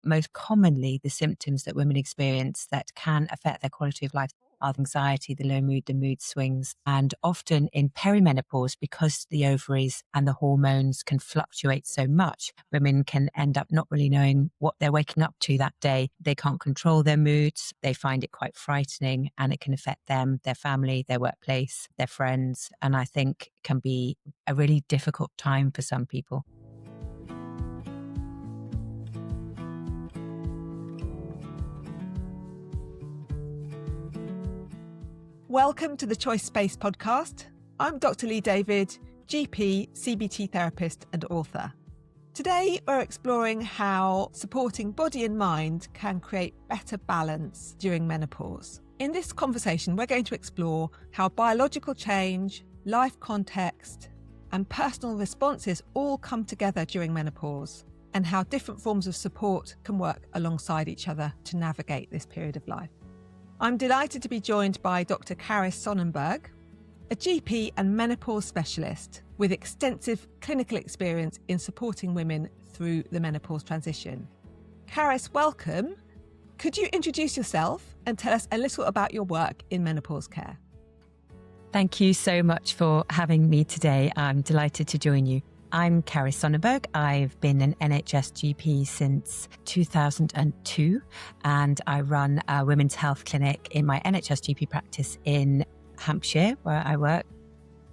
most commonly, the symptoms that women experience that can affect their quality of life are anxiety, the low mood, the mood swings, and often in perimenopause, because the ovaries and the hormones can fluctuate so much, women can end up not really knowing what they're waking up to that day. They can't control their moods. They find it quite frightening, and it can affect them, their family, their workplace, their friends, and I think can be a really difficult time for some people. Welcome to the Choice Space podcast. I'm Dr. Lee David, GP, CBT therapist and author. Today we're exploring how supporting body and mind can create better balance during menopause. In this conversation, we're going to explore how biological change, life context and personal responses all come together during menopause, and how different forms of support can work alongside each other to navigate this period of life. I'm delighted to be joined by Dr. Carys Sonnenberg, a GP and menopause specialist with extensive clinical experience in supporting women through the menopause transition. Carys, welcome. Could you introduce yourself and tell us a little about your work in menopause care? Thank you so much for having me today. I'm delighted to join you. I'm Carys Sonnenberg. I've been an NHS GP since 2002, and I run a women's health clinic in my NHS GP practice in Hampshire, where I work.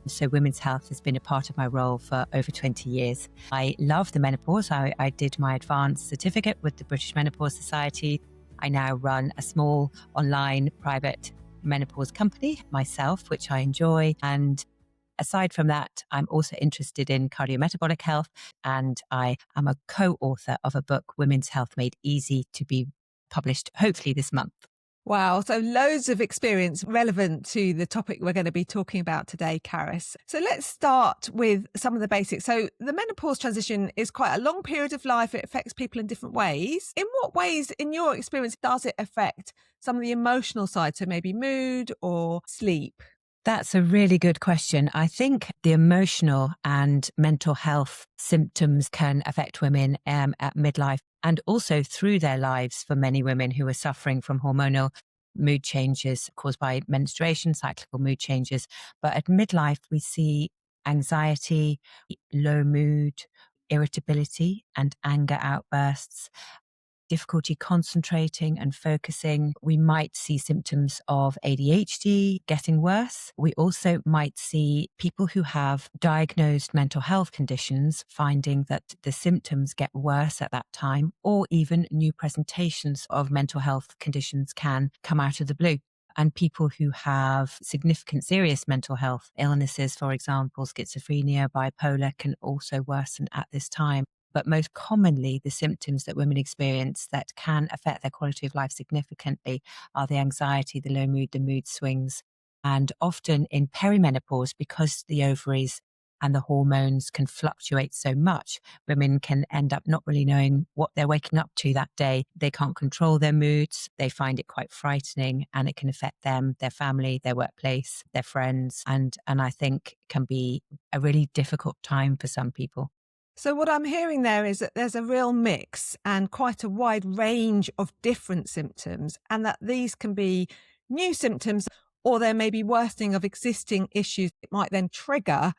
So women's health has been a part of my role for over 20 years. I love the menopause. I did my advanced certificate with the British Menopause Society. I now run a small online private menopause company myself, which I enjoy. And aside from that, I'm also interested in cardiometabolic health, and I am a co-author of a book, Women's Health Made Easy, to be published hopefully this month. Wow, so loads of experience relevant to the topic we're going to be talking about today, Carys. So let's start with some of the basics. So the menopause transition is quite a long period of life. It affects people in different ways. In what ways, in your experience, does it affect some of the emotional side? So maybe mood or sleep? That's a really good question. I think the emotional and mental health symptoms can affect women at midlife and also through their lives for many women who are suffering from hormonal mood changes caused by menstruation, cyclical mood changes. But at midlife, we see anxiety, low mood, irritability and anger outbursts, difficulty concentrating and focusing. We might see symptoms of ADHD getting worse. We also might see people who have diagnosed mental health conditions finding that the symptoms get worse at that time, or even new presentations of mental health conditions can come out of the blue. And people who have significant serious mental health illnesses, for example, schizophrenia, bipolar, can also worsen at this time. But most commonly, the symptoms that women experience that can affect their quality of life significantly are the anxiety, the low mood, the mood swings. And often in perimenopause, because the ovaries and the hormones can fluctuate so much, women can end up not really knowing what they're waking up to that day. They can't control their moods. They find it quite frightening, and it can affect them, their family, their workplace, their friends, and I think can be a really difficult time for some people. So what I'm hearing there is that there's a real mix and quite a wide range of different symptoms, and that these can be new symptoms, or there may be worsening of existing issues. It might then trigger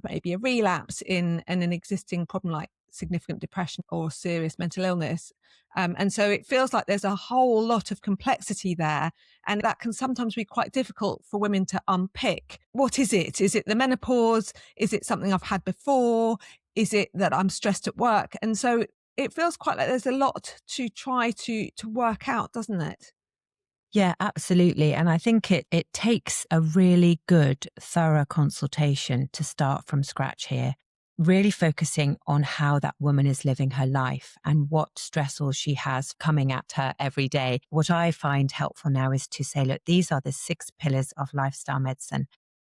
maybe a relapse in an existing problem like significant depression or serious mental illness. And so it feels like there's a whole lot of complexity there, and that can sometimes be quite difficult for women to unpick. What is it? Is it the menopause? Is it something I've had before? Is it that I'm stressed at work? And so it feels quite like there's a lot to try to work out, doesn't it? Yeah, absolutely. And I think it takes a really good, thorough consultation to start from scratch here, really focusing on how that woman is living her life and what stressors she has coming at her every day. What I find helpful now is to say, look, these are the 6 pillars of lifestyle medicine.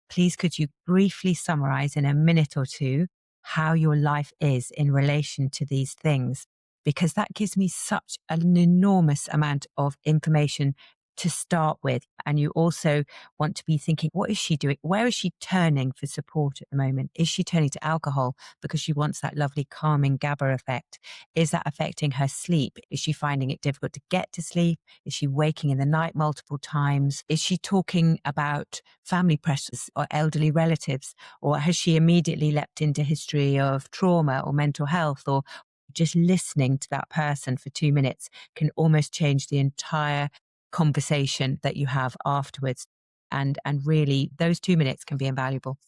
Please, could you briefly summarize in a minute or two how your life is in relation to these things? Because that gives me such an enormous amount of information to start with. And you also want to be thinking, what is she doing? Where is she turning for support at the moment? Is she turning to alcohol because she wants that lovely calming GABA effect? Is that affecting her sleep? Is she finding it difficult to get to sleep? Is she waking in the night multiple times? Is she talking about family pressures or elderly relatives? Or has she immediately leapt into history of trauma or mental health? Or just listening to that person for 2 minutes can almost change the entire conversation that you have afterwards. And really, those 2 minutes can be invaluable.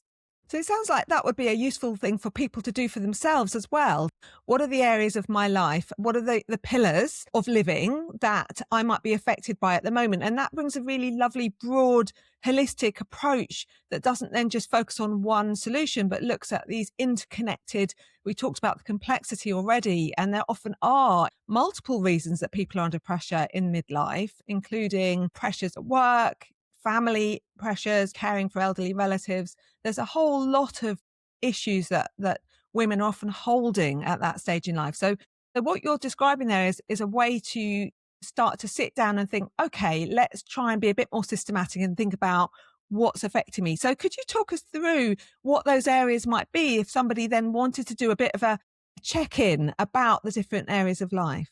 So it sounds like that would be a useful thing for people to do for themselves as well. What are the areas of my life? What are the pillars of living that I might be affected by at the moment? And that brings a really lovely, broad, holistic approach that doesn't then just focus on one solution, but looks at these interconnected. We talked about the complexity already, and there often are multiple reasons that people are under pressure in midlife, including pressures at work, family pressures, caring for elderly relatives. There's a whole lot of issues that women are often holding at that stage in life. So what you're describing there is a way to start to sit down and think, okay, let's try and be a bit more systematic and think about what's affecting me. So could you talk us through what those areas might be if somebody then wanted to do a bit of a check-in about the different areas of life?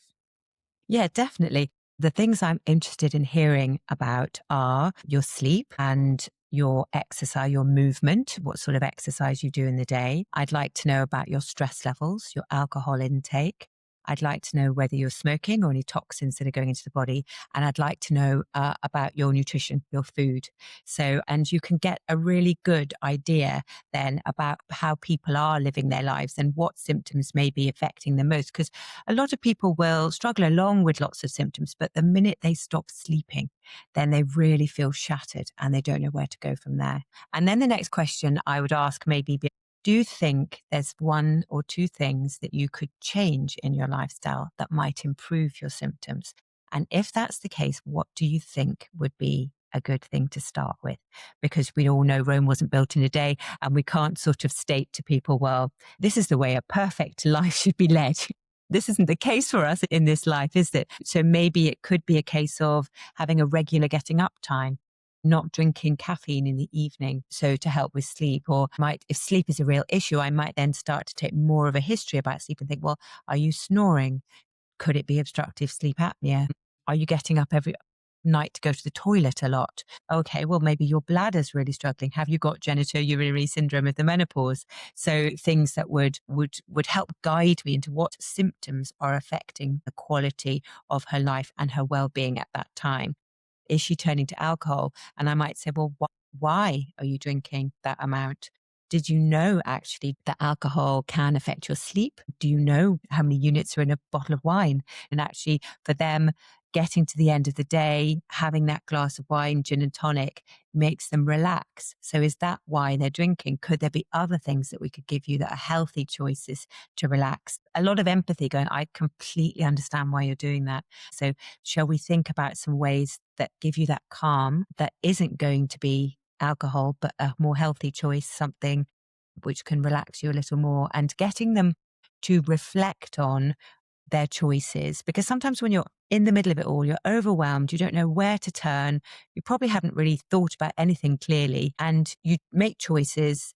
Yeah, definitely. The things I'm interested in hearing about are your sleep and your exercise, your movement, what sort of exercise you do in the day. I'd like to know about your stress levels, your alcohol intake. I'd like to know whether you're smoking or any toxins that are going into the body. And I'd like to know about your nutrition, your food. So, and you can get a really good idea then about how people are living their lives and what symptoms may be affecting them most. Because a lot of people will struggle along with lots of symptoms, but the minute they stop sleeping, then they really feel shattered and they don't know where to go from there. And then the next question I would ask maybe be, do you think there's one or two things that you could change in your lifestyle that might improve your symptoms? And if that's the case, what do you think would be a good thing to start with? Because we all know Rome wasn't built in a day, and we can't sort of state to people, well, this is the way a perfect life should be led. This isn't the case for us in this life, is it? So maybe it could be a case of having a regular getting up time, not drinking caffeine in the evening. So to help with sleep, or if sleep is a real issue, I might then start to take more of a history about sleep and think, well, are you snoring? Could it be obstructive sleep apnea? Are you getting up every night to go to the toilet a lot? Okay, well, maybe your bladder's really struggling. Have you got genitourinary syndrome of the menopause? So things that would help guide me into what symptoms are affecting the quality of her life and her well-being at that time. Is she turning to alcohol? And I might say, well, why are you drinking that amount? Did you know actually that alcohol can affect your sleep? Do you know how many units are in a bottle of wine? And actually for them, getting to the end of the day, having that glass of wine, gin and tonic, makes them relax. So is that why they're drinking? Could there be other things that we could give you that are healthy choices to relax? A lot of empathy going, I completely understand why you're doing that. So shall we think about some ways that give you that calm that isn't going to be alcohol, but a more healthy choice, something which can relax you a little more, and getting them to reflect on their choices? Because sometimes when you're in the middle of it all, you're overwhelmed, you don't know where to turn, you probably haven't really thought about anything clearly, and you make choices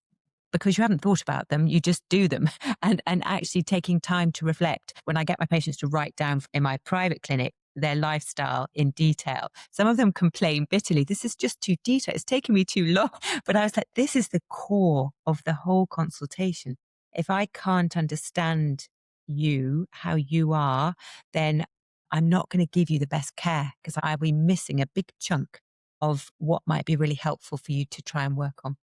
because you haven't thought about them, you just do them. And actually taking time to reflect. When I get my patients to write down in my private clinic their lifestyle in detail, some of them complain bitterly, this is just too detailed, it's taking me too long. But I was like, this is the core of the whole consultation. If I can't understand you, how you are, then I'm not going to give you the best care, because I'll be missing a big chunk of what might be really helpful for you to try and work on.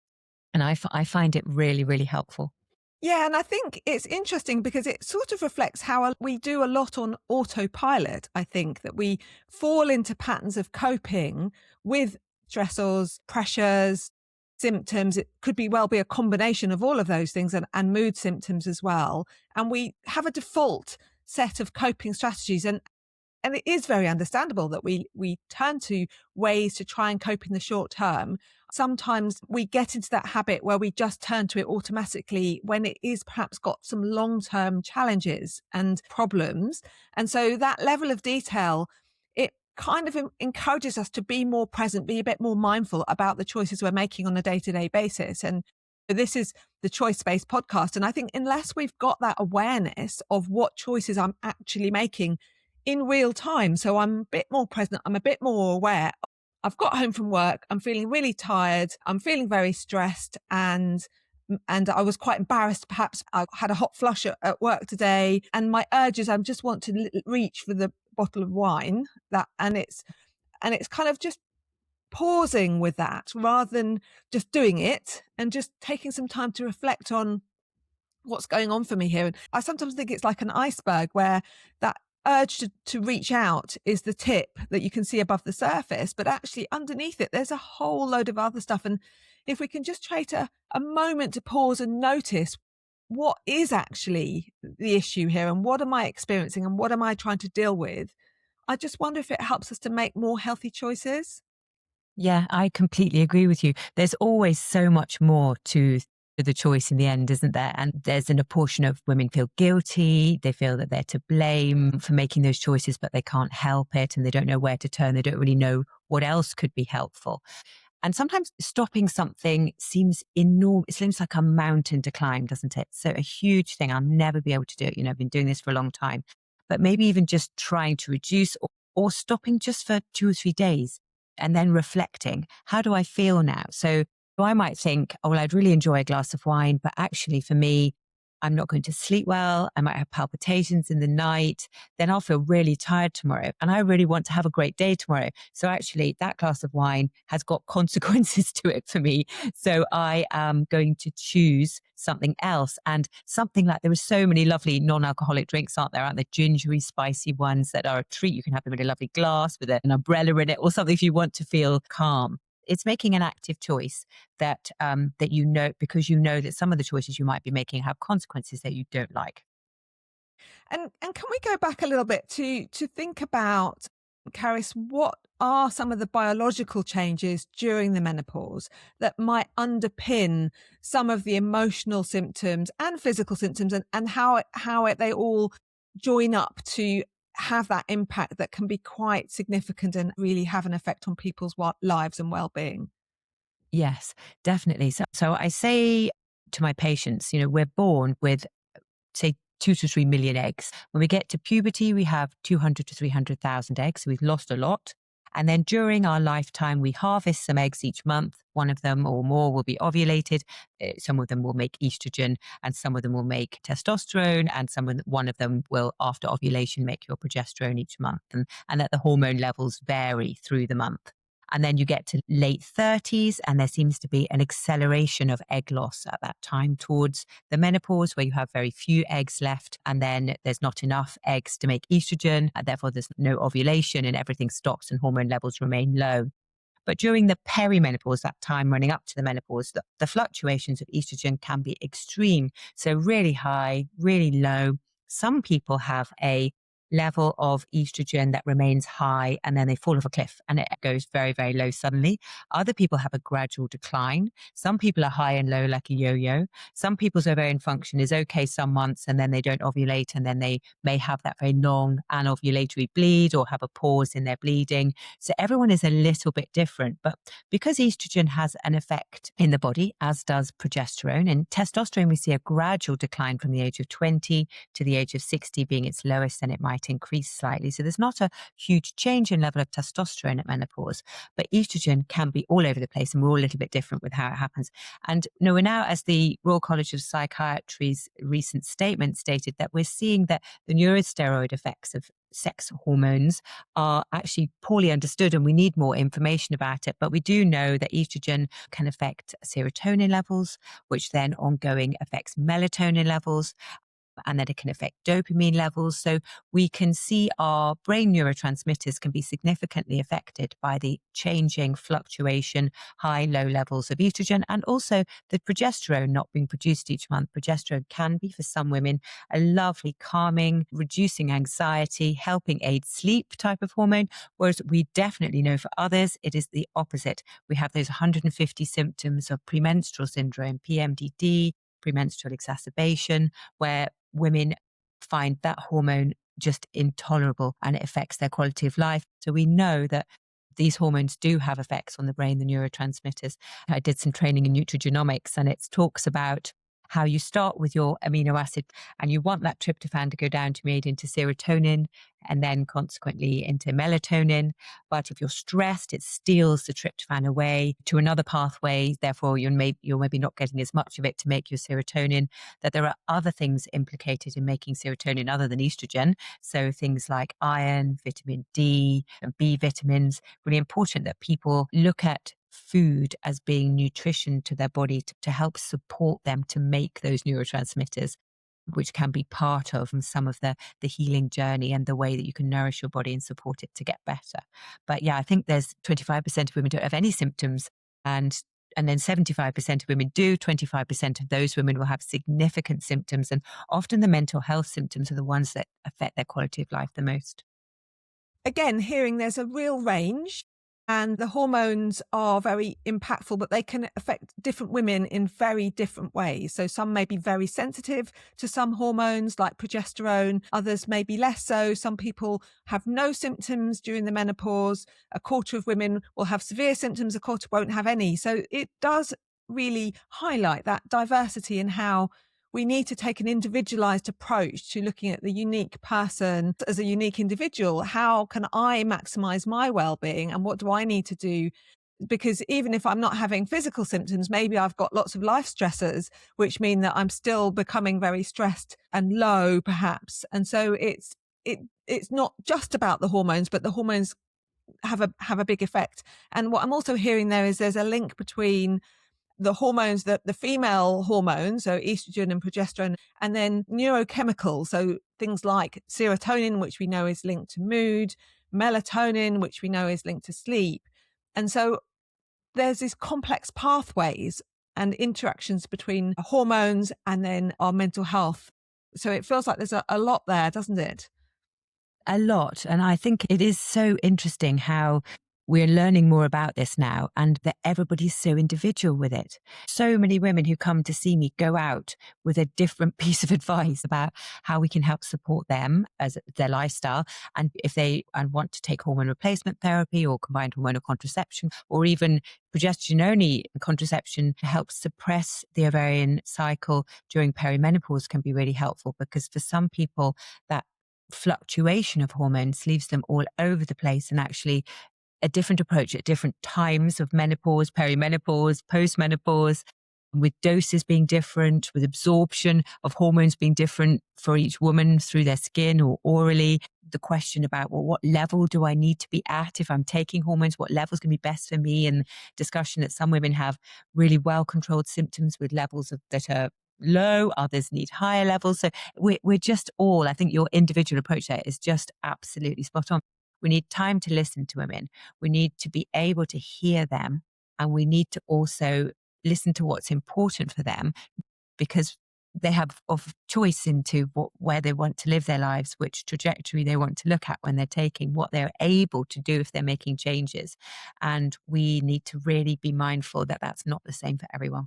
And I find it really, really helpful. Yeah, and I think it's interesting because it sort of reflects how we do a lot on autopilot. I think that we fall into patterns of coping with stressors, pressures, symptoms. It could be a combination of all of those things, and mood symptoms as well. And we have a default set of coping strategies. And it is very understandable that we turn to ways to try and cope in the short term. Sometimes we get into that habit where we just turn to it automatically when it is perhaps got some long-term challenges and problems. And so that level of detail, it kind of encourages us to be more present, be a bit more mindful about the choices we're making on a day-to-day basis. And this is the choice-based podcast. And I think unless we've got that awareness of what choices I'm actually making in real time, so I'm a bit more present, I'm a bit more aware. I've got home from work, I'm feeling really tired, I'm feeling very stressed, and I was quite embarrassed. Perhaps I had a hot flush at work today, and my urge is I just want to reach for the bottle of wine. And it's kind of just pausing with that rather than just doing it, and just taking some time to reflect on what's going on for me here. And I sometimes think it's like an iceberg where that urge to reach out is the tip that you can see above the surface, but actually underneath it, there's a whole load of other stuff. And if we can just take a moment to pause and notice what is actually the issue here and what am I experiencing and what am I trying to deal with, I just wonder if it helps us to make more healthy choices. Yeah, I completely agree with you. There's always so much more to the choice in the end, isn't there? And there's a portion of women feel guilty. They feel that they're to blame for making those choices, but they can't help it and they don't know where to turn. They don't really know what else could be helpful. And sometimes stopping something seems enormous. It seems like a mountain to climb, doesn't it? So a huge thing. I'll never be able to do it. I've been doing this for a long time, but maybe even just trying to reduce or stopping just for 2 or 3 days and then reflecting, how do I feel now? So I might think, oh, well, I'd really enjoy a glass of wine, but actually for me, I'm not going to sleep well. I might have palpitations in the night. Then I'll feel really tired tomorrow. And I really want to have a great day tomorrow. So actually, that glass of wine has got consequences to it for me. So I am going to choose something else. And something like, there are so many lovely non-alcoholic drinks, aren't there? Gingery, spicy ones that are a treat. You can have them in a lovely glass with an umbrella in it or something if you want to feel calm. It's making an active choice that because you know that some of the choices you might be making have consequences that you don't like. And can we go back a little bit to think about, Carys, what are some of the biological changes during the menopause that might underpin some of the emotional symptoms and physical symptoms, and how they all join up to have that impact that can be quite significant and really have an effect on people's lives and well-being? Yes, definitely. So I say to my patients, we're born with, say, 2 to 3 million eggs. When we get to puberty, we have 200 to 300,000 eggs. So we've lost a lot. And then during our lifetime, we harvest some eggs each month. One of them or more will be ovulated. Some of them will make estrogen, and some of them will make testosterone, and one of them will, after ovulation, make your progesterone each month. And that the hormone levels vary through the month. And then you get to late 30s, and there seems to be an acceleration of egg loss at that time towards the menopause, where you have very few eggs left. And then there's not enough eggs to make estrogen. And therefore, there's no ovulation and everything stops and hormone levels remain low. But during the perimenopause, that time running up to the menopause, the fluctuations of estrogen can be extreme. So really high, really low. Some people have a level of estrogen that remains high and then they fall off a cliff and it goes very, very low suddenly. Other people have a gradual decline. Some people are high and low like a yo-yo. Some people's ovarian function is okay some months and then they don't ovulate, and then they may have that very long anovulatory bleed or have a pause in their bleeding. So everyone is a little bit different. But because estrogen has an effect in the body, as does progesterone, and testosterone, we see a gradual decline from the age of 20 to the age of 60 being its lowest, and it might increase slightly. So there's not a huge change in level of testosterone at menopause, but estrogen can be all over the place, and we're all a little bit different with how it happens. And we're now, as the Royal College of Psychiatry's recent statement stated, that we're seeing that the neurosteroid effects of sex hormones are actually poorly understood, and we need more information about it. But we do know that estrogen can affect serotonin levels, which then ongoing affects melatonin levels, and that it can affect dopamine levels. So we can see our brain neurotransmitters can be significantly affected by the changing fluctuation, high, low levels of estrogen, and also the progesterone not being produced each month. Progesterone can be, for some women, a lovely calming, reducing anxiety, helping aid sleep type of hormone, whereas we definitely know for others, it is the opposite. We have those 150 symptoms of premenstrual syndrome, PMDD, premenstrual exacerbation, where women find that hormone just intolerable, and it affects their quality of life. So we know that these hormones do have effects on the brain, the neurotransmitters. I did some training in nutrigenomics, and it talks about how you start with your amino acid and you want that tryptophan to go down to be made into serotonin and then consequently into melatonin. But if you're stressed, it steals the tryptophan away to another pathway. Therefore, you're maybe not getting as much of it to make your serotonin. That there are other things implicated in making serotonin other than estrogen. So things like iron, vitamin D, and B vitamins. Really important that people look at food as being nutrition to their body to help support them to make those neurotransmitters, which can be part of some of the healing journey and the way that you can nourish your body and support it to get better. But yeah, I think there's 25% of women don't have any symptoms, and then 75% of women do. 25% of those women will have significant symptoms, and often the mental health symptoms are the ones that affect their quality of life the most. Again, hearing there's a real range, and the hormones are very impactful, but they can affect different women in very different ways. So some may be very sensitive to some hormones like progesterone, others may be less so. Some people have no symptoms during the menopause. A quarter of women will have severe symptoms, a quarter won't have any. So it does really highlight that diversity in how we need to take an individualized approach to looking at the unique person as a unique individual. How can I maximize my well-being, and what do I need to do? Because even if I'm not having physical symptoms, maybe I've got lots of life stressors, which mean that I'm still becoming very stressed and low, perhaps. And so it's not just about the hormones, but the hormones have a big effect. And what I'm also hearing there is there's a link between the hormones, the female hormones, so estrogen and progesterone, and then neurochemicals, so things like serotonin, which we know is linked to mood, melatonin, which we know is linked to sleep. And so there's these complex pathways and interactions between hormones and then our mental health. So it feels like there's a lot there, doesn't it? A lot. And I think it is so interesting how we're learning more about this now, and that everybody's so individual with it. So many women who come to see me go out with a different piece of advice about how we can help support them as their lifestyle. And if they want to take hormone replacement therapy or combined hormonal contraception, or even progesterone only contraception to help suppress the ovarian cycle during perimenopause, can be really helpful, because for some people that fluctuation of hormones leaves them all over the place, and actually a different approach at different times of menopause, perimenopause, postmenopause, with doses being different, with absorption of hormones being different for each woman through their skin or orally. The question about, well, what level do I need to be at if I'm taking hormones? What level is going to be best for me? And discussion that some women have really well-controlled symptoms with levels that are low, others need higher levels. So we're just all, I think your individual approach there is just absolutely spot on. We need time to listen to women. We need to be able to hear them, and we need to also listen to what's important for them, because they have of choice into where they want to live their lives, which trajectory they want to look at when they're taking, what they're able to do if they're making changes. And we need to really be mindful that that's not the same for everyone.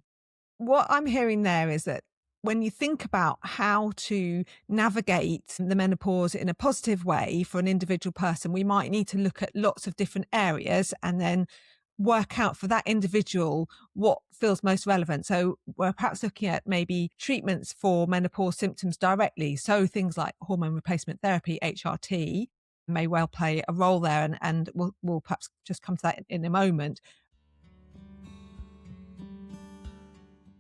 What I'm hearing there is that when you think about how to navigate the menopause in a positive way for an individual person, we might need to look at lots of different areas and then work out for that individual what feels most relevant. So we're perhaps looking at maybe treatments for menopause symptoms directly. So things like hormone replacement therapy, HRT, may well play a role there. And we'll perhaps just come to that in a moment.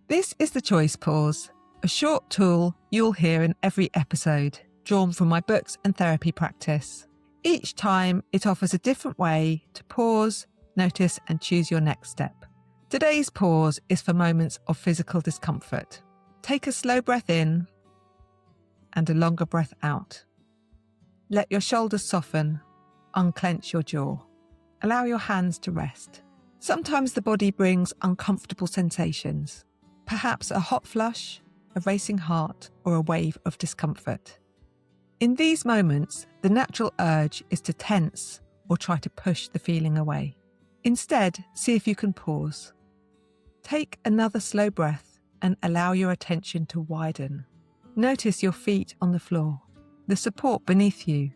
This is the Choice Pause, a short tool you'll hear in every episode, drawn from my books and therapy practice. Each time, it offers a different way to pause, notice, and choose your next step. Today's pause is for moments of physical discomfort. Take a slow breath in and a longer breath out. Let your shoulders soften, unclench your jaw. Allow your hands to rest. Sometimes the body brings uncomfortable sensations. Perhaps a hot flush, a racing heart, or a wave of discomfort. In these moments, the natural urge is to tense or try to push the feeling away. Instead, see if you can pause. Take another slow breath and allow your attention to widen. Notice your feet on the floor. the support beneath you,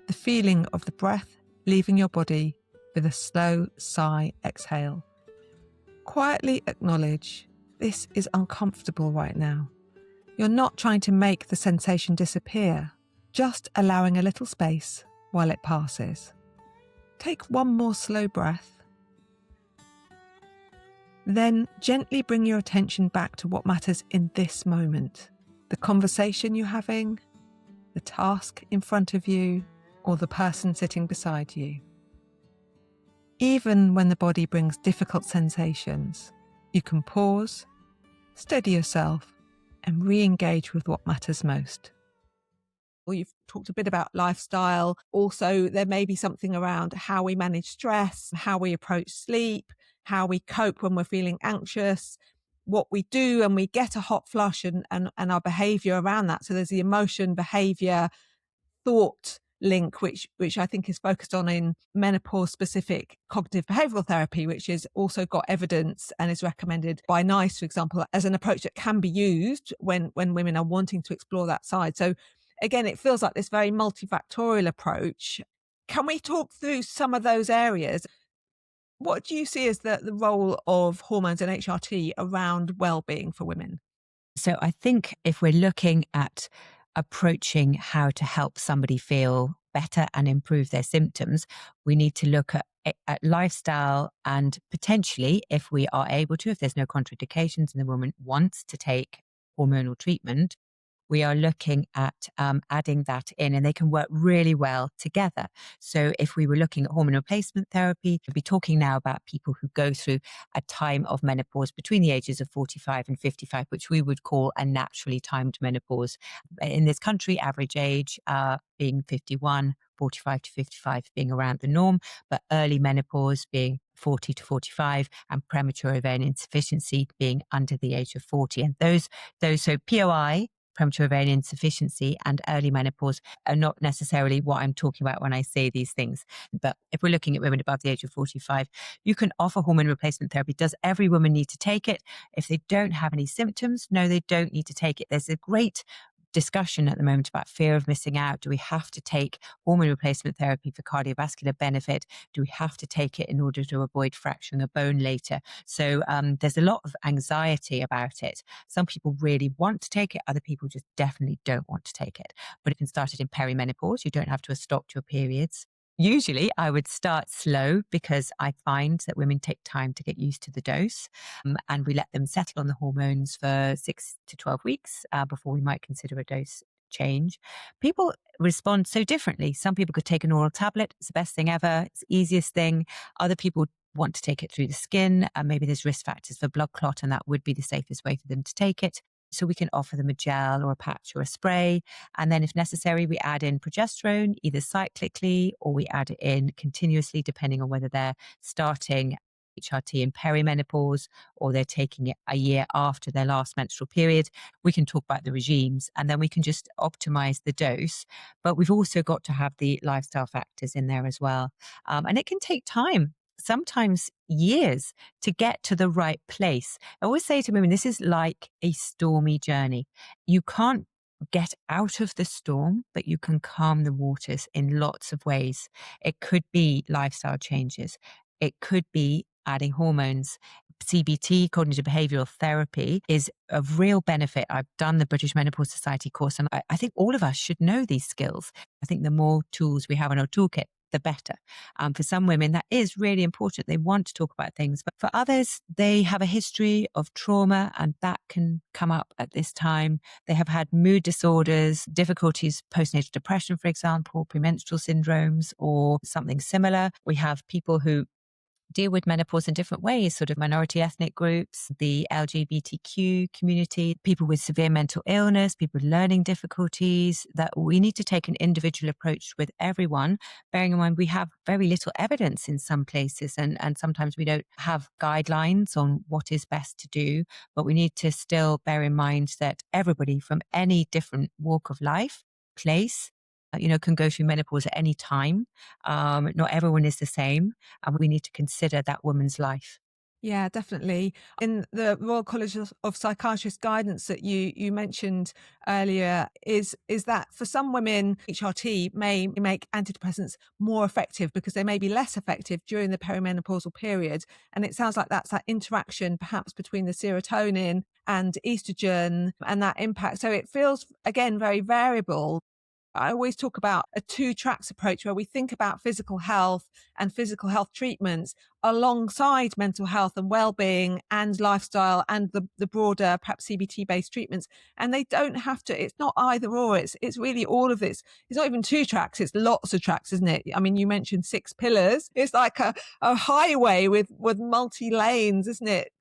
the feeling of the breath leaving your body with a slow sigh exhale. Quietly acknowledge this is uncomfortable right now. You're not trying to make the sensation disappear, just allowing a little space while it passes. Take one more slow breath. Then gently bring your attention back to what matters in this moment. The conversation you're having, the task in front of you, or the person sitting beside you. Even when the body brings difficult sensations, you can pause, steady yourself, and re-engage with what matters most. Well, you've talked a bit about lifestyle. Also, there may be something around how we manage stress, how we approach sleep, how we cope when we're feeling anxious, what we do when we get a hot flush and our behaviour around that. So there's the emotion, behaviour, thought link, which I think is focused on in menopause specific cognitive behavioural therapy, which is also got evidence and is recommended by NICE, for example, as an approach that can be used when women are wanting to explore that side. So again, it feels like this very multifactorial approach. Can we talk through some of those areas? What do you see as the role of hormones and HRT around well-being for women? So I think if we're looking at approaching how to help somebody feel better and improve their symptoms, we need to look at lifestyle, and potentially, if we are able to, if there's no contraindications and the woman wants to take hormonal treatment, we are looking at adding that in, and they can work really well together. So if we were looking at hormone replacement therapy, we'd be talking now about people who go through a time of menopause between the ages of 45 and 55, which we would call a naturally timed menopause. In this country, average age being 51, 45 to 55 being around the norm, but early menopause being 40 to 45, and premature ovarian insufficiency being under the age of 40. And those so POI, premature ovarian insufficiency, and early menopause are not necessarily what I'm talking about when I say these things. But if we're looking at women above the age of 45, you can offer hormone replacement therapy. Does every woman need to take it? If they don't have any symptoms, no, they don't need to take it. There's a great discussion at the moment about fear of missing out. Do we have to take hormone replacement therapy for cardiovascular benefit? Do we have to take it in order to avoid fracturing a bone later? So there's a lot of anxiety about it. Some people really want to take it. Other people just definitely don't want to take it. But you can start it in perimenopause. You don't have to have stopped your periods. Usually I would start slow because I find that women take time to get used to the dose, and we let them settle on the hormones for 6 to 12 weeks before we might consider a dose change. People respond so differently. Some people could take an oral tablet. It's the best thing ever. It's the easiest thing. Other people want to take it through the skin. Maybe there's risk factors for blood clot, and that would be the safest way for them to take it. So we can offer them a gel or a patch or a spray. And then if necessary, we add in progesterone, either cyclically or we add it in continuously, depending on whether they're starting HRT in perimenopause or they're taking it a year after their last menstrual period. We can talk about the regimes, and then we can just optimize the dose. But we've also got to have the lifestyle factors in there as well. And it can take time, sometimes years, to get to the right place. I always say to women, this is like a stormy journey. You can't get out of the storm, but you can calm the waters in lots of ways. It could be lifestyle changes. It could be adding hormones. CBT, cognitive behavioral therapy, is of real benefit. I've done the British Menopause Society course, and I think all of us should know these skills. I think the more tools we have in our toolkit, the better. For some women, that is really important. They want to talk about things. But for others, they have a history of trauma, and that can come up at this time. They have had mood disorders, difficulties, postnatal depression, for example, premenstrual syndromes, or something similar. We have people who deal with menopause in different ways, sort of minority ethnic groups, the LGBTQ community, people with severe mental illness, people with learning difficulties, that we need to take an individual approach with everyone, bearing in mind we have very little evidence in some places, and sometimes we don't have guidelines on what is best to do, but we need to still bear in mind that everybody from any different walk of life, place, can go through menopause at any time. Not everyone is the same, and we need to consider that woman's life. Yeah, definitely. In the Royal College of Psychiatrists guidance that you mentioned earlier is that for some women, HRT may make antidepressants more effective because they may be less effective during the perimenopausal period. And it sounds like that's that interaction perhaps between the serotonin and estrogen and that impact. So it feels, again, very variable. I always talk about a two tracks approach where we think about physical health and physical health treatments alongside mental health and well-being and lifestyle and the broader, perhaps CBT based treatments. And they don't have to, it's not either or, it's really all of this. It's not even two tracks, it's lots of tracks, isn't it? I mean, you mentioned 6 pillars. It's like a highway with multi lanes, isn't it?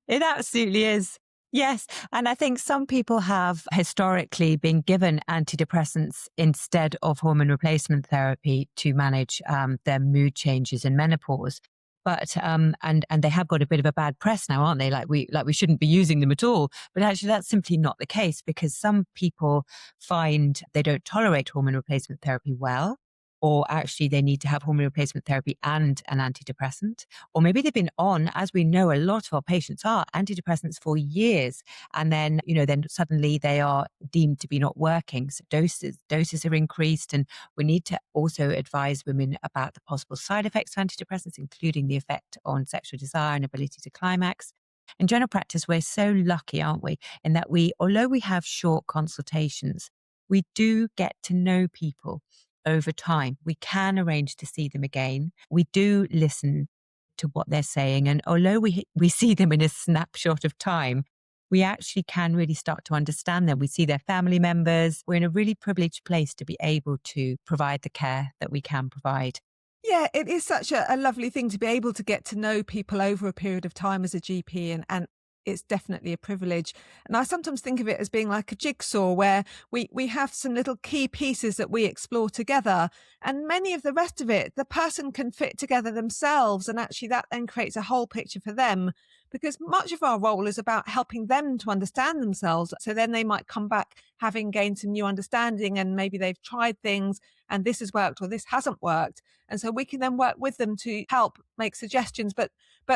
It absolutely is. Yes. And I think some people have historically been given antidepressants instead of hormone replacement therapy to manage their mood changes in menopause. But and they have got a bit of a bad press now, aren't they? Like we shouldn't be using them at all. But actually, that's simply not the case, because some people find they don't tolerate hormone replacement therapy well, or actually they need to have hormone replacement therapy and an antidepressant. Or maybe they've been on, as we know, a lot of our patients are, antidepressants for years. And then, then suddenly they are deemed to be not working. So doses are increased. And we need to also advise women about the possible side effects of antidepressants, including the effect on sexual desire and ability to climax. In general practice, we're so lucky, aren't we, in that although we have short consultations, we do get to know people over time. We can arrange to see them again. We do listen to what they're saying. And although we see them in a snapshot of time, we actually can really start to understand them. We see their family members. We're in a really privileged place to be able to provide the care that we can provide. Yeah, it is such a lovely thing to be able to get to know people over a period of time as a GP, and it's definitely a privilege. And I sometimes think of it as being like a jigsaw where we have some little key pieces that we explore together, and many of the rest of it, the person can fit together themselves. And actually that then creates a whole picture for them, because much of our role is about helping them to understand themselves. So then they might come back having gained some new understanding, and maybe they've tried things and this has worked or this hasn't worked. And so we can then work with them to help make suggestions, but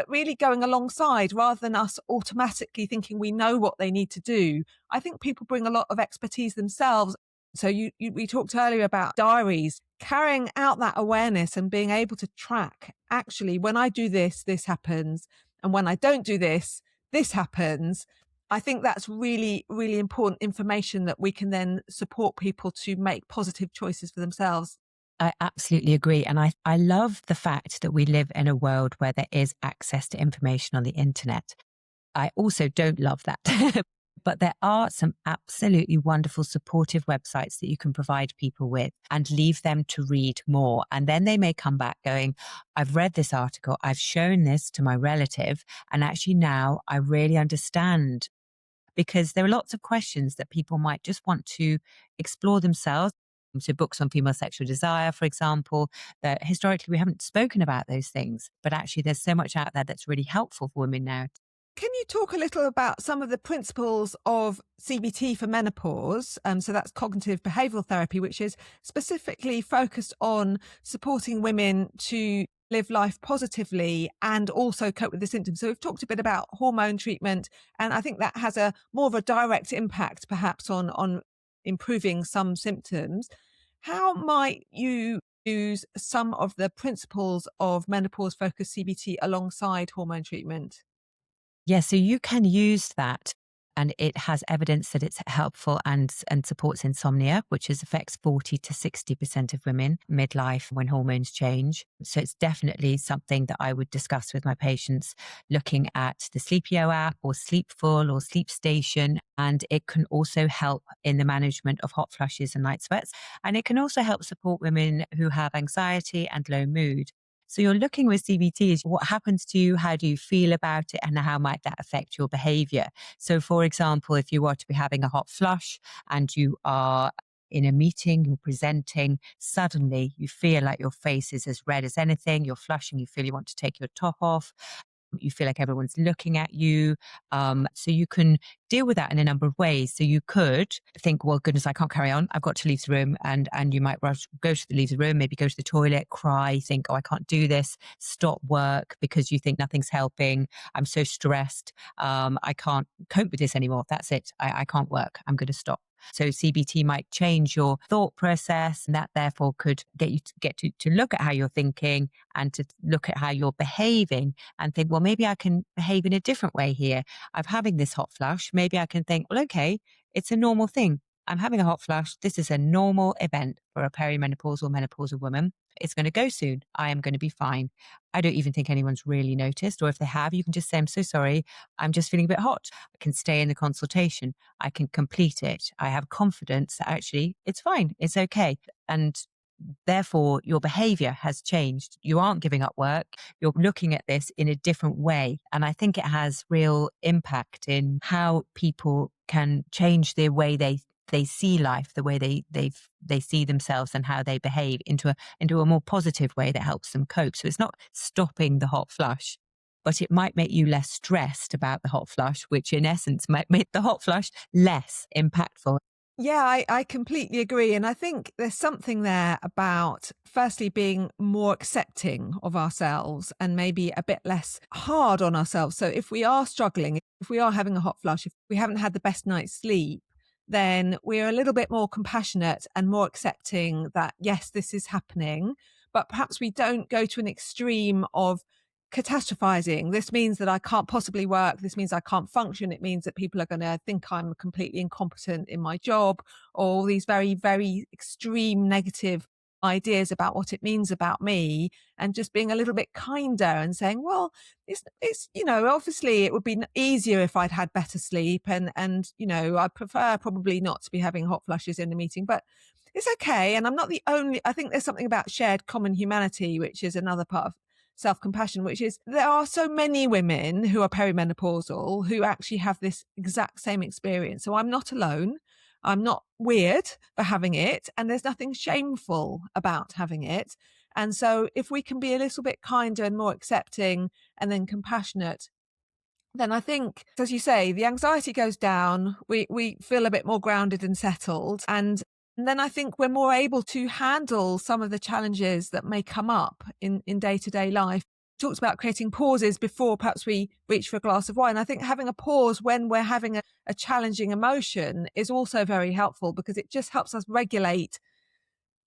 really going alongside rather than us automatically thinking we know what they need to do. I think people bring a lot of expertise themselves. So we talked earlier about diaries, carrying out that awareness and being able to track, actually, when I do this, this happens. And when I don't do this, this happens. I think that's really, really important information that we can then support people to make positive choices for themselves. I absolutely agree. And I love the fact that we live in a world where there is access to information on the internet. I also don't love that. But there are some absolutely wonderful supportive websites that you can provide people with and leave them to read more. And then they may come back going, I've read this article, I've shown this to my relative, and actually now I really understand. Because there are lots of questions that people might just want to explore themselves. So books on female sexual desire, for example, that historically we haven't spoken about those things, but actually there's so much out there that's really helpful for women now. Can you talk a little about some of the principles of CBT for menopause? So that's cognitive behavioural therapy, which is specifically focused on supporting women to live life positively and also cope with the symptoms. So we've talked a bit about hormone treatment, and I think that has a more of a direct impact perhaps on improving some symptoms. How might you use some of the principles of menopause focused CBT alongside hormone treatment? Yeah, so you can use that, and it has evidence that it's helpful and supports insomnia, which affects 40 to 60% of women midlife when hormones change. So it's definitely something that I would discuss with my patients, looking at the Sleepio app or Sleepful or Sleep Station. And it can also help in the management of hot flushes and night sweats. And it can also help support women who have anxiety and low mood. So you're looking with CBT is what happens to you, how do you feel about it, and how might that affect your behavior? So for example, if you are to be having a hot flush and you are in a meeting, you're presenting, suddenly you feel like your face is as red as anything, you're flushing, you feel you want to take your top off. You feel like everyone's looking at you. So you can deal with that in a number of ways. So you could think, well, goodness, I can't carry on. I've got to leave the room. And you might leave the room, maybe go to the toilet, cry, think, oh, I can't do this, stop work because you think nothing's helping. I'm so stressed. I can't cope with this anymore. That's it. I can't work. I'm going to stop. So CBT might change your thought process, and that therefore could get you to look at how you're thinking and to look at how you're behaving and think, well, maybe I can behave in a different way here. I'm having this hot flush. Maybe I can think, well, okay, it's a normal thing. I'm having a hot flush. This is a normal event for a perimenopausal, menopausal woman. It's going to go soon. I am going to be fine. I don't even think anyone's really noticed. Or if they have, you can just say, I'm so sorry. I'm just feeling a bit hot. I can stay in the consultation. I can complete it. I have confidence that actually it's fine. It's okay. And therefore, your behavior has changed. You aren't giving up work. You're looking at this in a different way. And I think it has real impact in how people can change the way they see life, the way they see themselves and how they behave into a more positive way that helps them cope. So it's not stopping the hot flush, but it might make you less stressed about the hot flush, which in essence might make the hot flush less impactful. Yeah, I completely agree. And I think there's something there about, firstly, being more accepting of ourselves and maybe a bit less hard on ourselves. So if we are struggling, if we are having a hot flush, if we haven't had the best night's sleep, then we're a little bit more compassionate and more accepting that, yes, this is happening, but perhaps we don't go to an extreme of catastrophizing. This means that I can't possibly work. This means I can't function. It means that people are going to think I'm completely incompetent in my job, or all these very, very extreme negative ideas about what it means about me, and just being a little bit kinder and saying, well, it's obviously it would be easier if I'd had better sleep, and I prefer probably not to be having hot flushes in the meeting, but it's okay. And I'm not the only. I think there's something about shared common humanity, which is another part of self-compassion, which is there are so many women who are perimenopausal who actually have this exact same experience. So I'm not alone. I'm not weird for having it, and there's nothing shameful about having it. And so if we can be a little bit kinder and more accepting and then compassionate, then I think, as you say, the anxiety goes down. We feel a bit more grounded and settled. And then I think we're more able to handle some of the challenges that may come up in day-to-day life. We talked about creating pauses before perhaps we reach for a glass of wine. I think having a pause when we're having a challenging emotion is also very helpful, because it just helps us regulate,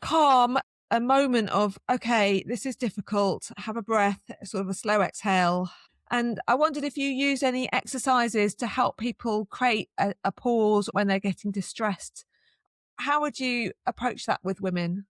calm, a moment of, okay, this is difficult, have a breath, sort of a slow exhale. And I wondered if you use any exercises to help people create a pause when they're getting distressed. How would you approach that with women?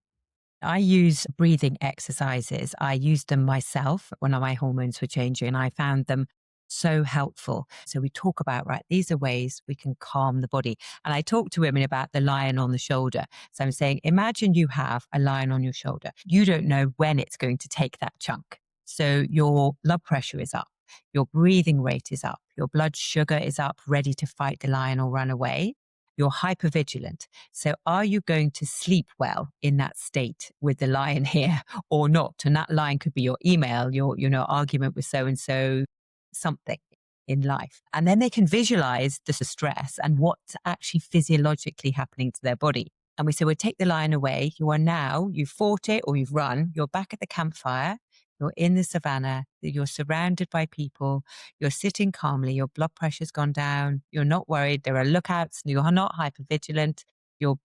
I use breathing exercises. I used them myself when my hormones were changing, and I found them so helpful. So we talk about, right, these are ways we can calm the body. And I talk to women about the lion on the shoulder. So I'm saying, imagine you have a lion on your shoulder. You don't know when it's going to take that chunk. So your blood pressure is up, your breathing rate is up, your blood sugar is up, ready to fight the lion or run away. You're hypervigilant. So are you going to sleep well in that state with the lion here or not? And that lion could be your email, your, argument with so-and-so, something in life. And then they can visualize the stress and what's actually physiologically happening to their body. And we say, well, take the lion away. You've fought it or you've run. You're back at the campfire. You're in the savannah. You're surrounded by people. You're sitting calmly. Your blood pressure's gone down. You're not worried. There are lookouts. You're not hypervigilant. Your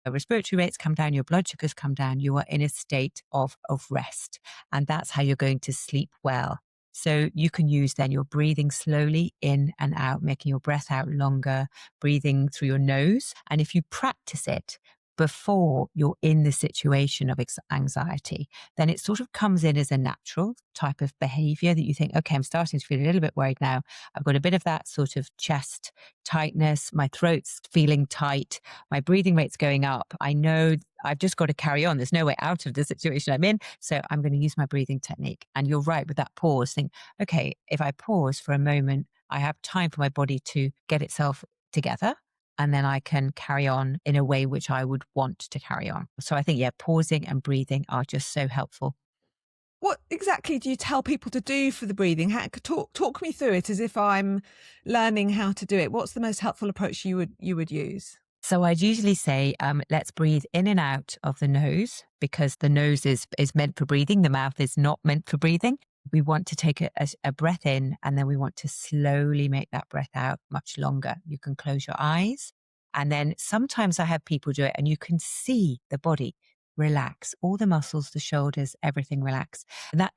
respiratory rates come down. Your blood sugars come down. You are in a state of rest. And that's how you're going to sleep well. So you can use then your breathing slowly in and out, making your breath out longer, breathing through your nose. And if you practice it before you're in the situation of anxiety, then it sort of comes in as a natural type of behavior that you think, okay, I'm starting to feel a little bit worried now. I've got a bit of that sort of chest tightness. My throat's feeling tight. My breathing rate's going up. I know I've just got to carry on. There's no way out of the situation I'm in. So I'm going to use my breathing technique. And you're right with that pause. Think, okay, if I pause for a moment, I have time for my body to get itself together. And then I can carry on in a way which I would want to carry on. So I think, pausing and breathing are just so helpful. What exactly do you tell people to do for the breathing? Talk me through it as if I'm learning how to do it. What's the most helpful approach you would use? So I'd usually say, let's breathe in and out of the nose because the nose is meant for breathing. The mouth is not meant for breathing. We want to take a breath in and then we want to slowly make that breath out much longer. You can close your eyes. And then sometimes I have people do it and you can see the body relax, all the muscles, the shoulders, everything relax.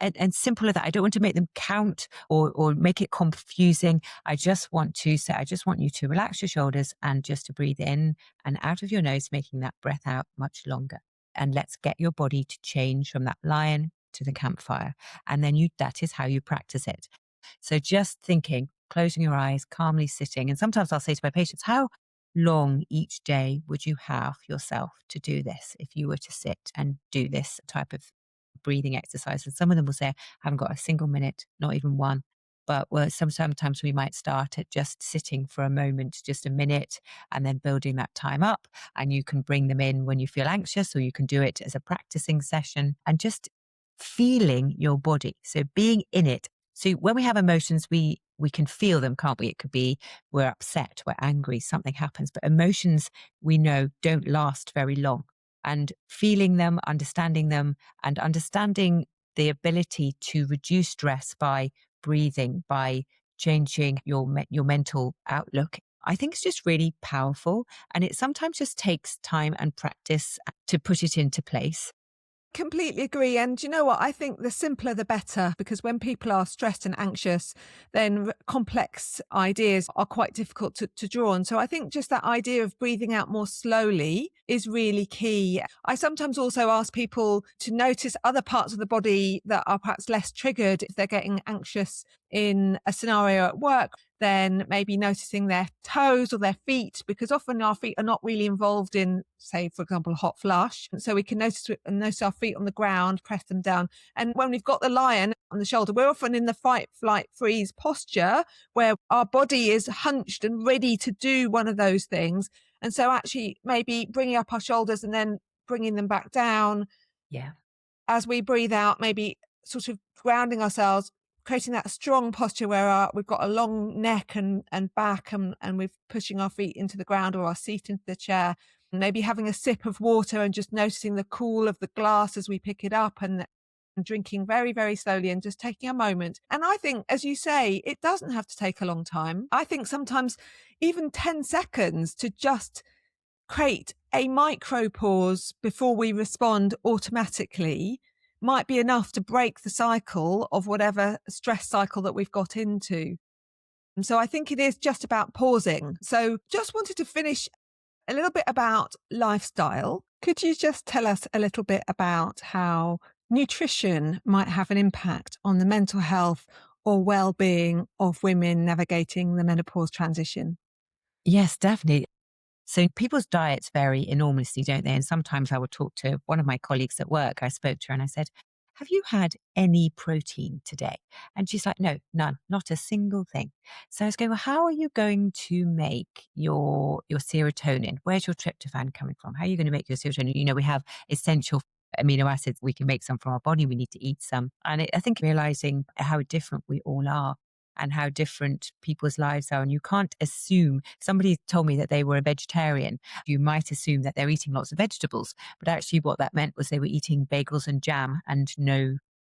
And simple as that. I don't want to make them count or make it confusing. I just want to say, I just want you to relax your shoulders and just to breathe in and out of your nose, making that breath out much longer. And let's get your body to change from that lion to the campfire. And then that is how you practice it. So just thinking, closing your eyes, calmly sitting. And sometimes I'll say to my patients, how long each day would you have yourself to do this if you were to sit and do this type of breathing exercise? And some of them will say, I haven't got a single minute, not even one. But sometimes we might start at just sitting for a moment, just a minute, and then building that time up. And you can bring them in when you feel anxious, or you can do it as a practicing session and just feeling your body. So being in it. So when we have emotions, we can feel them, can't we? It could be we're upset, we're angry, something happens. But emotions, we know, don't last very long. And feeling them, and understanding the ability to reduce stress by breathing, by changing your mental outlook, I think it's just really powerful. And it sometimes just takes time and practice to put it into place. Completely agree. And you know what? I think the simpler the better, because when people are stressed and anxious, then complex ideas are quite difficult to draw on. So I think just that idea of breathing out more slowly is really key. I sometimes also ask people to notice other parts of the body that are perhaps less triggered if they're getting anxious in a scenario at work. Then maybe noticing their toes or their feet, because often our feet are not really involved in, say, for example, a hot flush. So we can notice our feet on the ground, press them down. And when we've got the lion on the shoulder, we're often in the fight, flight, freeze posture where our body is hunched and ready to do one of those things. And so actually maybe bringing up our shoulders and then bringing them back down Yeah. as we breathe out, maybe sort of grounding ourselves, creating that strong posture where we've got a long neck and back and we're pushing our feet into the ground or our seat into the chair. Maybe having a sip of water and just noticing the cool of the glass as we pick it up and drinking very, very slowly and just taking a moment. And I think, as you say, it doesn't have to take a long time. I think sometimes even 10 seconds to just create a micro pause before we respond automatically might be enough to break the cycle of whatever stress cycle that we've got into. And so I think it is just about pausing. So just wanted to finish a little bit about lifestyle. Could you just tell us a little bit about how nutrition might have an impact on the mental health or well-being of women navigating the menopause transition? Yes, definitely. So people's diets vary enormously, don't they? And sometimes I would talk to one of my colleagues at work. I spoke to her and I said, have you had any protein today? And she's like, no, none, not a single thing. So I was going, well, how are you going to make your serotonin? Where's your tryptophan coming from? How are you going to make your serotonin? You know, we have essential amino acids. We can make some from our body. We need to eat some. And I think realizing how different we all are and how different people's lives are. And you can't assume, somebody told me that they were a vegetarian. You might assume that they're eating lots of vegetables, but actually what that meant was they were eating bagels and jam and no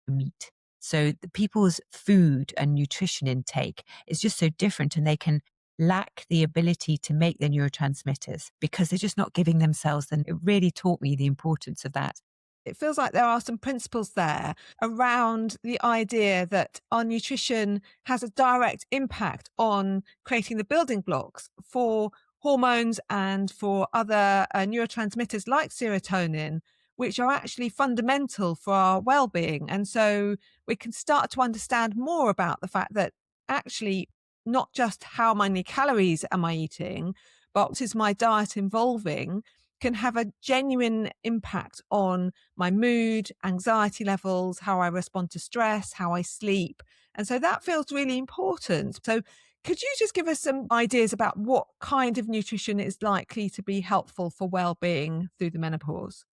meat. So the people's food and nutrition intake is just so different, and they can lack the ability to make the neurotransmitters because they're just not giving themselves. And it really taught me the importance of that. It feels like there are some principles there around the idea that our nutrition has a direct impact on creating the building blocks for hormones and for other neurotransmitters like serotonin, which are actually fundamental for our well-being. And so we can start to understand more about the fact that actually not just how many calories am I eating, but what is my diet involving can have a genuine impact on my mood, anxiety levels, how I respond to stress, how I sleep. And so that feels really important. So could you just give us some ideas about what kind of nutrition is likely to be helpful for well-being through the menopause?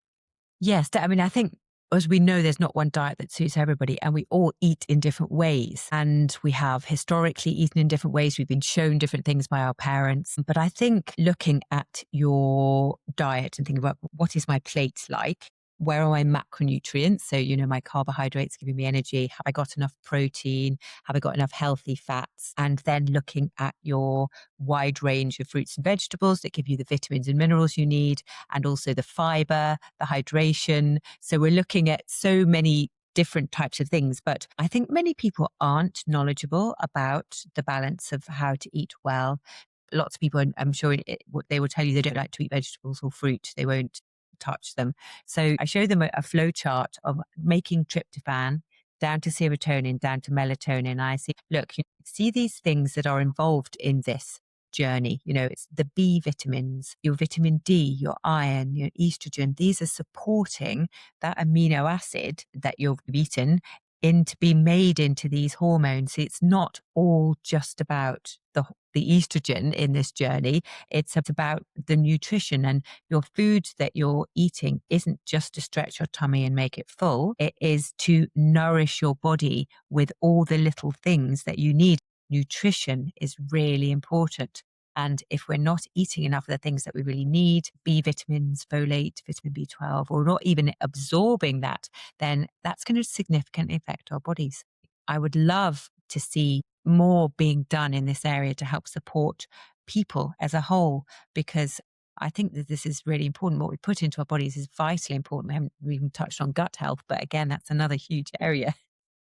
Yes, I mean, I think as we know, there's not one diet that suits everybody, and we all eat in different ways. And we have historically eaten in different ways. We've been shown different things by our parents. But I think looking at your diet and thinking about what is my plate like? Where are my macronutrients? So, my carbohydrates giving me energy. Have I got enough protein? Have I got enough healthy fats? And then looking at your wide range of fruits and vegetables that give you the vitamins and minerals you need, and also the fiber, the hydration. So we're looking at so many different types of things, but I think many people aren't knowledgeable about the balance of how to eat well. Lots of people, I'm sure they will tell you they don't like to eat vegetables or fruit. They won't touch them. So I show them a flow chart of making tryptophan down to serotonin, down to melatonin. And I say, look, you see these things that are involved in this journey. It's the B vitamins, your vitamin D, your iron, your estrogen. These are supporting that amino acid that you've eaten to be made into these hormones. It's not all just about the estrogen in this journey. It's about the nutrition, and your food that you're eating isn't just to stretch your tummy and make it full. It is to nourish your body with all the little things that you need. Nutrition is really important. And if we're not eating enough of the things that we really need, B vitamins, folate, vitamin B12, or not even absorbing that, then that's going to significantly affect our bodies. I would love to see more being done in this area to help support people as a whole, because I think that this is really important. What we put into our bodies is vitally important. We haven't even touched on gut health, but again, that's another huge area.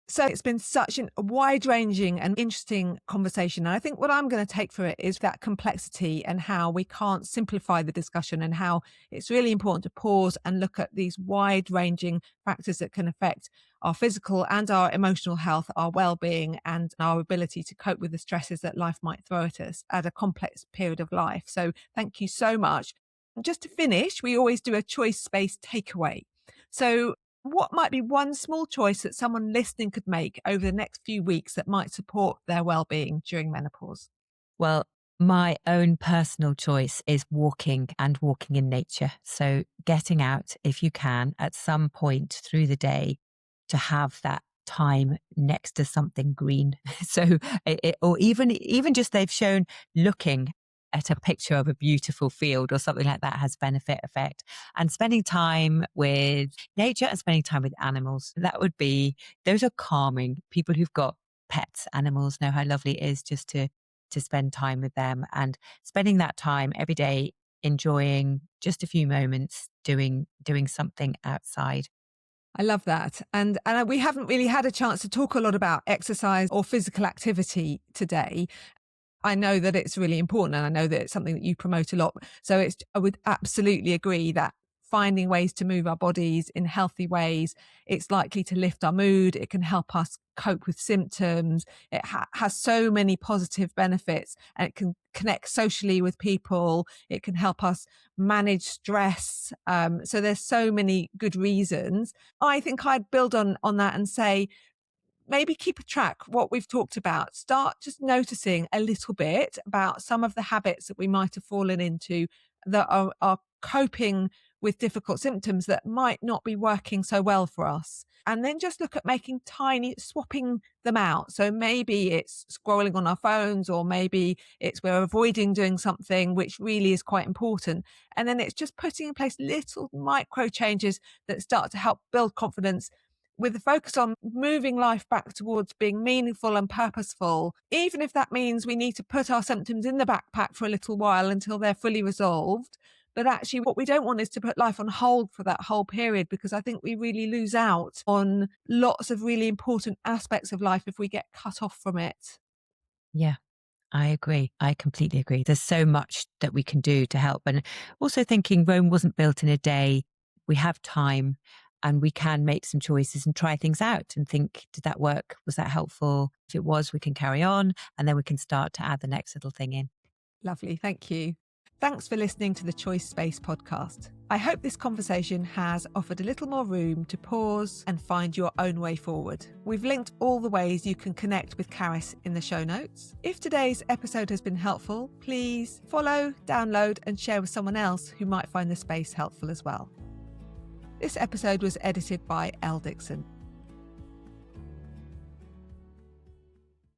So it's been such a wide-ranging and interesting conversation. And I think what I'm going to take from it is that complexity and how we can't simplify the discussion, and how it's really important to pause and look at these wide-ranging factors that can affect our physical and our emotional health, our well-being, and our ability to cope with the stresses that life might throw at us at a complex period of life. So thank you so much. And just to finish, we always do a choice-based takeaway. So what might be one small choice that someone listening could make over the next few weeks that might support their well-being during menopause? Well, my own personal choice is walking in nature. So getting out, if you can, at some point through the day, to have that time next to something green. So, or even just they've shown looking at a picture of a beautiful field or something like that has benefit effect. And spending time with nature and spending time with animals, those are calming. People who've got pets, animals, know how lovely it is just to spend time with them, and spending that time every day enjoying just a few moments doing something outside. I love that. And we haven't really had a chance to talk a lot about exercise or physical activity today. I know that it's really important, and I know that it's something that you promote a lot. So I would absolutely agree that finding ways to move our bodies in healthy ways, it's likely to lift our mood. It can help us cope with symptoms. It has so many positive benefits, and it can connect socially with people. It can help us manage stress. So there's so many good reasons. I think I'd build on that and say, maybe keep a track what we've talked about. Start just noticing a little bit about some of the habits that we might have fallen into that are coping with difficult symptoms that might not be working so well for us. And then just look at swapping them out. So maybe it's scrolling on our phones, or maybe it's we're avoiding doing something which really is quite important. And then it's just putting in place little micro changes that start to help build confidence, with the focus on moving life back towards being meaningful and purposeful, even if that means we need to put our symptoms in the backpack for a little while until they're fully resolved. But actually, what we don't want is to put life on hold for that whole period, because I think we really lose out on lots of really important aspects of life if we get cut off from it. Yeah. I agree. I completely agree. There's so much that we can do to help. And also thinking Rome wasn't built in a day. We have time, and we can make some choices and try things out and think, did that work? Was that helpful? If it was, we can carry on, and then we can start to add the next little thing in. Lovely. Thank you. Thanks for listening to the Choice Space podcast. I hope this conversation has offered a little more room to pause and find your own way forward. We've linked all the ways you can connect with Carys in the show notes. If today's episode has been helpful, please follow, download, and share with someone else who might find the space helpful as well. This episode was edited by Elle Dixon.